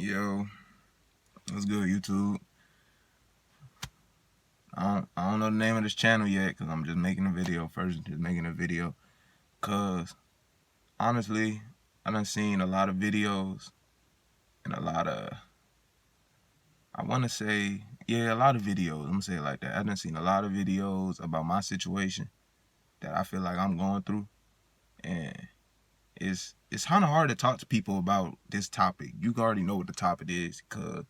Yo, what's good, YouTube? I don't know the name of this channel yet because I'm just making a video first. Just making a video because honestly, I done seen a lot of videos and a lot of, I want to say, yeah, a lot of videos. I'm going to say it like that. I done seen a lot of videos about my situation that I feel like I'm going through. And it's kind of hard to talk to people about this topic. You already know what the topic is because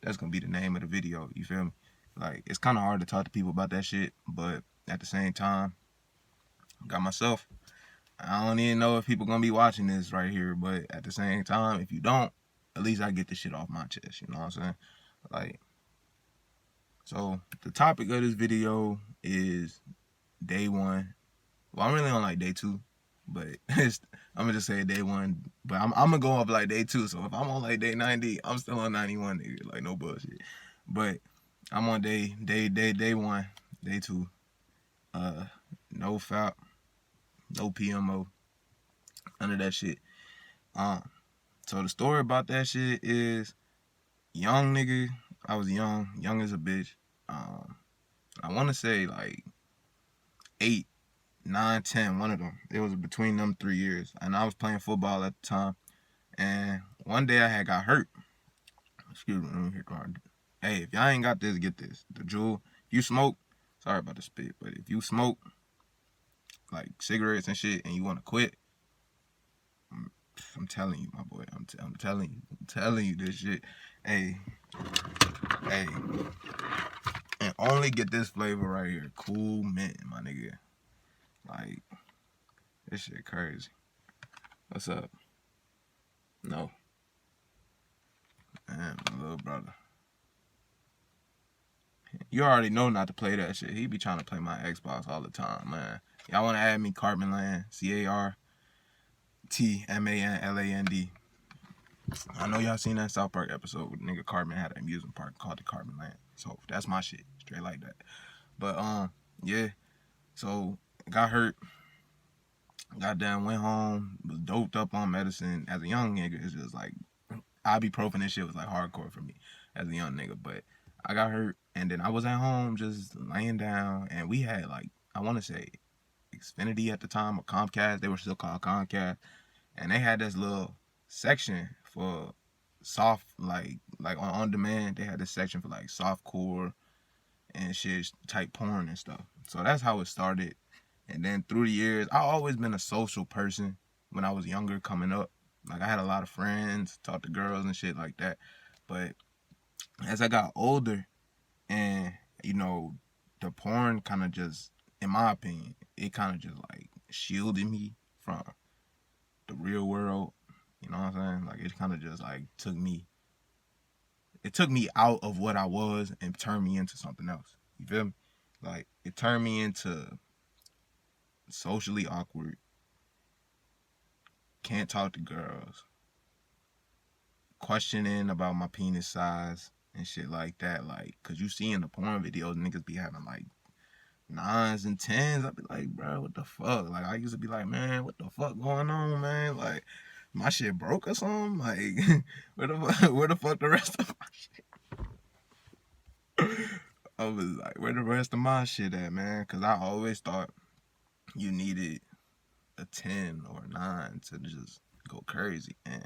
that's going to be the name of the video. You feel me? Like, it's kind of hard to talk to people about that shit, but at the same time, got myself. I don't even know if people gonna be watching this right here, but at the same time, if you don't, at least I get the shit off my chest. You know what I'm saying? Like, so the topic of this video is day one. Well, I'm really on like day two, but I'm gonna just say day one. But I'm gonna go off like day two. So if I'm on like day 90, I'm still on 91, nigga. Like no bullshit. But I'm on day one, day two. NoFap, no PMO, none of that shit. So the story about that shit is young nigga. I was young as a bitch. I want to say like 8, 9, 10, one of them. It was between them 3 years, and I was playing football at the time. And one day I had got hurt. Excuse me, let me hit hard. Hey, if y'all ain't got this, get this. The jewel. If you smoke, sorry about the spit, but if you smoke like cigarettes and shit, and you want to quit, I'm telling you, my boy. I'm telling you this shit. Hey, and only get this flavor right here. Cool mint, my nigga. Like, this shit crazy. What's up? No. Man, my little brother. You already know not to play that shit. He be trying to play my Xbox all the time, man. Y'all want to add me, Cartman Land. CartManland. I know y'all seen that South Park episode where nigga Cartman had an amusement park called the Cartman Land. So that's my shit, straight like that. But yeah. So got hurt. Goddamn, went home, was doped up on medicine. As a young nigga, it's just like ibuprofen and shit was like hardcore for me as a young nigga. But I got hurt, and then I was at home just laying down, and we had like, I want to say Xfinity at the time or Comcast. They were still called Comcast, and they had this little section for soft, like on demand. They had this section for like soft core and shit, type porn and stuff. So that's how it started. And then through the years, I always been a social person when I was younger coming up. Like I had a lot of friends, talked to girls and shit like that. But as I got older and, you know, the porn kind of just, in my opinion, it kind of just like shielded me from the real world. You know what I'm saying? Like it kind of just like took me out of what I was and turned me into something else. You feel me? Like it turned me into socially awkward, can't talk to girls, questioning about my penis size and shit like that. Like, cause you see in the porn videos, niggas be having like 9s and 10s. I'd be like, bro, what the fuck? Like, I used to be like, man, what the fuck going on, man? Like, my shit broke or something? Like, where the fuck the rest of my shit? I was like, where the rest of my shit at, man? Cause I always thought you needed a 10 or a 9 to just go crazy. And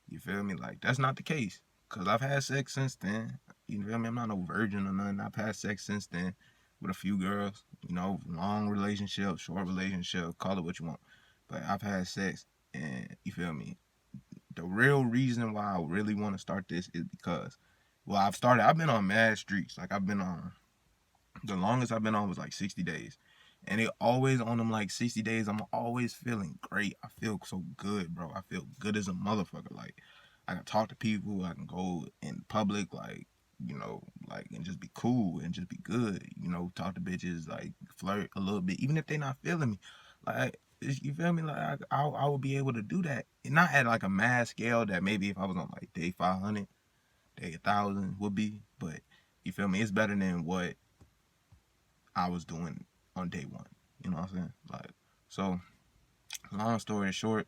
you feel me? Like, that's not the case. Cause I've had sex since then. You feel me? I'm not no virgin or nothing. I've had sex since then with a few girls. You know, long relationship, short relationship, call it what you want. But I've had sex, and you feel me? The real reason why I really want to start this is because, well, I've been on mad streaks. Like, the longest I've been on was like 60 days. And it always on them like 60 days, I'm always feeling great. I feel so good, bro. I feel good as a motherfucker. Like, I can talk to people. I can go in public, like, you know, like, and just be cool and just be good. You know, talk to bitches, like, flirt a little bit, even if they not feeling me. Like, you feel me? Like, I would be able to do that. And not at, like, a mass scale that maybe if I was on, like, day 500, day 1,000 would be. But, you feel me? It's better than what I was doing on day one. You know what I'm saying? Like, so long story short,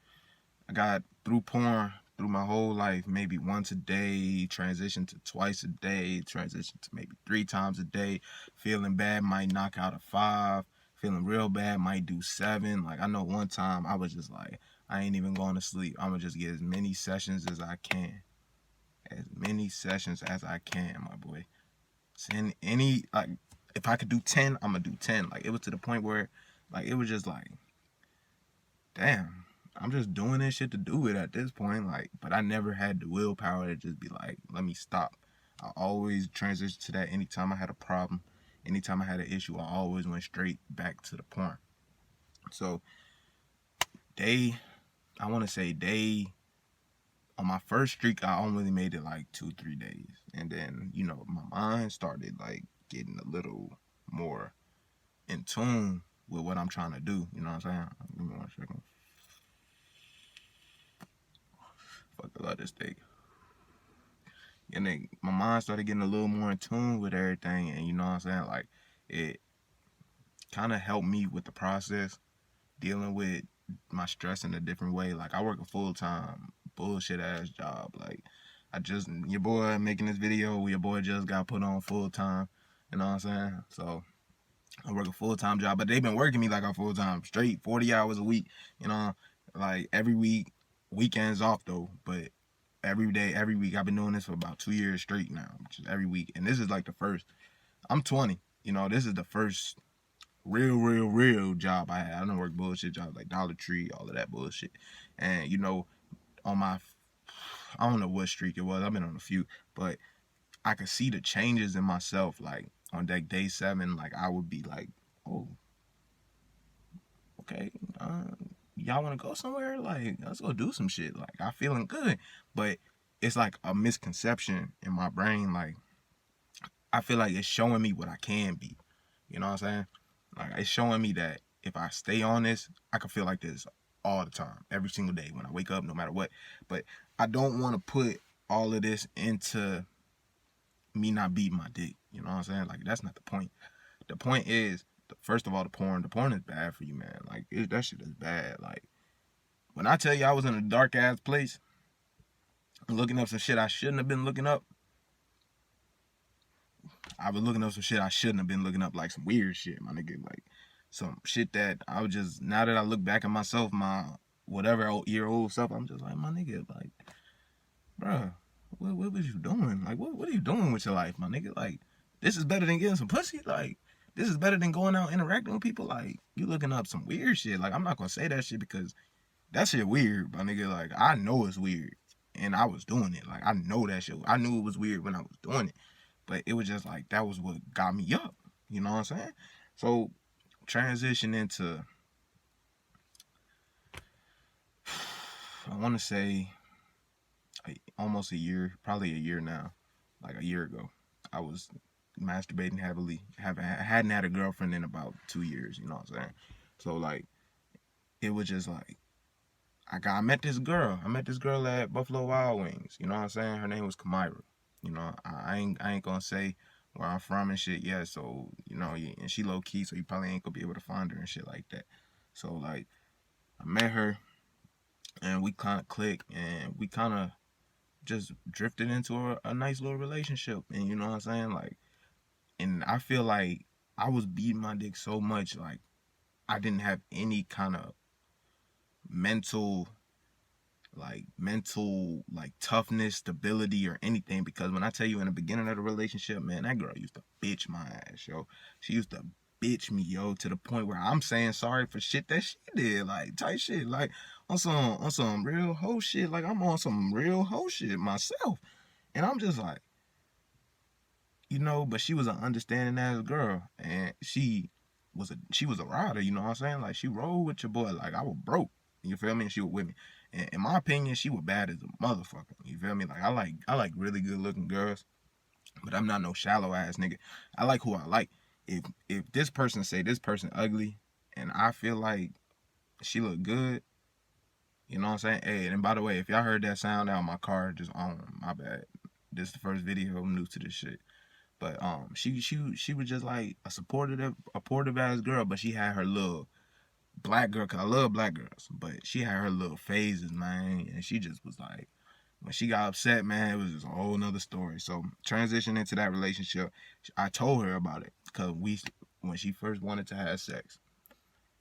I got through porn through my whole life, maybe once a day, transition to twice a day, transition to maybe 3 times a day. Feeling bad might knock out a 5. Feeling real bad might do 7. Like I know one time I was just like, I ain't even going to sleep. I'm gonna just get as many sessions as I can. As many sessions as I can, my boy. Send any, like, if I could do 10, I'm gonna do 10. Like it was to the point where like it was just like, damn, I'm just doing this shit to do it at this point. Like, but I never had the willpower to just be like, let me stop. I always transitioned to that anytime I had a problem, anytime I had an issue, I always went straight back to the porn. So I want to say on my first streak, I only made it like 2-3 days. And then, my mind started like getting a little more in tune with what I'm trying to do. You know what I'm saying? Give me 1 second. Fuck, I love this steak. And then my mind started getting a little more in tune with everything. And you know what I'm saying? Like, it kind of helped me with the process, dealing with my stress in a different way. Like, I work a full-time bullshit ass job. Like, your boy making this video, your boy just got put on full-time. You know what I'm saying? So I work a full-time job, but they've been working me like a full-time, straight 40 hours a week, like every week, weekends off though, but every day, every week. I've been doing this for about 2 years straight now, which is every week. And this is like the first, I'm 20, this is the first real job I had. I don't work bullshit jobs like Dollar Tree, all of that bullshit. And, on my, I don't know what streak it was, I've been on a few, but I could see the changes in myself. Like on day 7, like I would be like, oh, okay, y'all want to go somewhere? Like, let's go do some shit. Like, I'm feeling good. But it's like a misconception in my brain. Like, I feel like it's showing me what I can be. You know what I'm saying? Like, it's showing me that if I stay on this, I can feel like this all the time, every single day when I wake up, no matter what. But I don't want to put all of this into me not beating my dick. You know what I'm saying? Like, that's not the point. The point is, first of all, the porn is bad for you, man. Like, that shit is bad. Like, when I tell you I was in a dark ass place, looking up some shit I shouldn't have been looking up, I was looking up some shit I shouldn't have been looking up, like some weird shit, my nigga. Like, some shit that I was just, now that I look back at myself, my whatever year-old self, I'm just like, my nigga, like, bruh, what was you doing? Like, what are you doing with your life, my nigga? Like, this is better than getting some pussy? Like, this is better than going out interacting with people? Like, you looking up some weird shit. Like, I'm not gonna say that shit because that shit weird, my nigga. Like, I know it's weird. And I was doing it. Like, I know that shit. I knew it was weird when I was doing it. But it was just like, that was what got me up. You know what I'm saying? So, transition into, I want to say, almost a year, probably a year now, like a year ago, I was masturbating heavily. Hadn't had a girlfriend in about 2 years, you know what I'm saying? So, like, it was just like, I met this girl. I met this girl at Buffalo Wild Wings. You know what I'm saying? Her name was Kamira. I ain't gonna say where I'm from and shit yet. So, and she low key, so you probably ain't gonna be able to find her and shit like that. So, like, I met her and we kind of clicked and we kind of just drifted into a nice little relationship. And you know what I'm saying? Like, and I feel like I was beating my dick so much, like, I didn't have any kind of mental toughness, stability, or anything. Because when I tell you in the beginning of the relationship, man, that girl used to bitch my ass, yo. She used to bitch me, yo, to the point where I'm saying sorry for shit that she did, like, type shit, like, on some real hoe shit. Like, I'm on some real hoe shit myself. And I'm just like, but she was an understanding ass girl, and she was a rider, you know what I'm saying? Like, she rolled with your boy. Like, I was broke, you feel me? And she was with me. And in my opinion, she was bad as a motherfucker, you feel me? Like, I like really good looking girls, but I'm not no shallow ass nigga. I like who I like. If this person say this person ugly, and I feel like she look good, you know what I'm saying? Hey, and by the way, if y'all heard that sound out of my car, just my bad. This is the first video, I'm new to this shit. But she was just like a supportive ass girl, but she had her little black girl, cause I love black girls, but she had her little phases, man, and she just was like, when she got upset, man, it was just a whole nother story. So transition into that relationship, I told her about it because when she first wanted to have sex,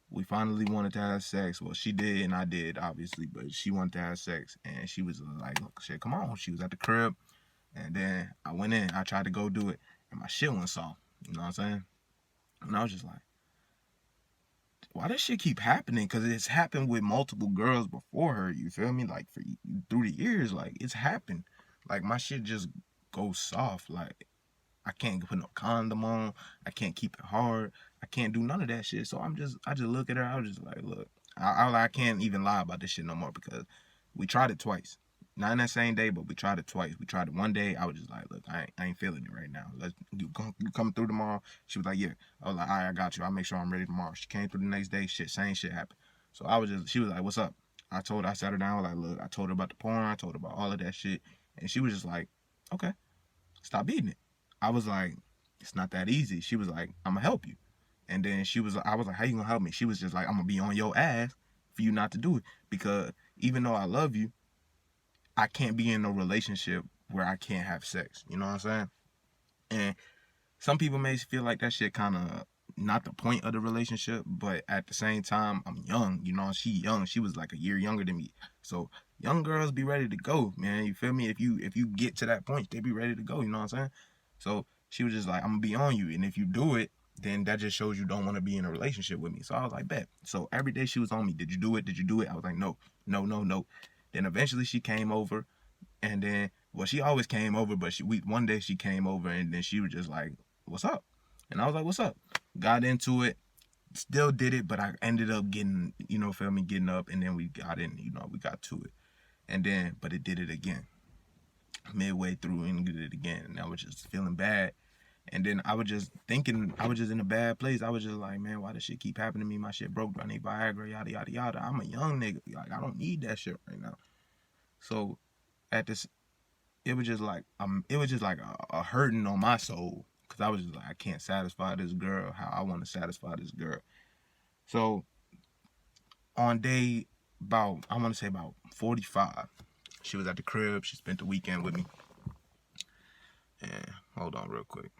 we finally wanted to have sex. Well, she did and I did, obviously, but she wanted to have sex, and she was like, "Shit, come on." She was at the crib, and then I went in. I tried to go do it, and my shit went soft. You know what I'm saying? And I was just like, why does shit keep happening? Because it's happened with multiple girls before her. You feel me? Like through the years, like it's happened. Like my shit just goes soft. Like I can't put no condom on. I can't keep it hard. I can't do none of that shit. So I just look at her. I was just like, look, I can't even lie about this shit no more because we tried it twice. Not in that same day, but we tried it twice. We tried it one day. I was just like, look, I ain't feeling it right now. You come through tomorrow. She was like, yeah. I was like, all right, I got you. I'll make sure I'm ready tomorrow. She came through the next day. Same shit happened. So she was like, what's up? I sat her down. I was like, look, I told her about the porn. I told her about all of that shit. And she was just like, okay, stop beating it. I was like, it's not that easy. She was like, I'm gonna help you. And then I was like, how you gonna help me? She was just like, I'm gonna be on your ass for you not to do it. Because even though I love you, I can't be in a relationship where I can't have sex. You know what I'm saying? And some people may feel like that shit kind of not the point of the relationship, but at the same time, I'm young. You know, she young. She was like a year younger than me. So young girls be ready to go, man. You feel me? If you get to that point, they be ready to go. You know what I'm saying? So she was just like, I'm gonna be on you, and if you do it, then that just shows you don't want to be in a relationship with me. So I was like, bet. So every day she was on me. Did you do it? Did you do it? I was like, no, no, no, no. Then eventually she came over, and then well, she always came over, but one day she came over, and then she was just like, what's up? And I was like, what's up? Got into it, still did it, but I ended up getting, feel me, getting up, and then we got in, we got to it. And then, but it did it again. Midway through, and did it again. And I was just feeling bad. And then I was just thinking, I was just in a bad place. I was just like, man, why does shit keep happening to me? My shit broke. I need Viagra, yada, yada, yada. I'm a young nigga. Like, I don't need that shit right now. So at this, it was just like a hurting on my soul. Cause I was just like, I can't satisfy this girl how I want to satisfy this girl. So on day I want to say about 45, she was at the crib. She spent the weekend with me. And hold on real quick.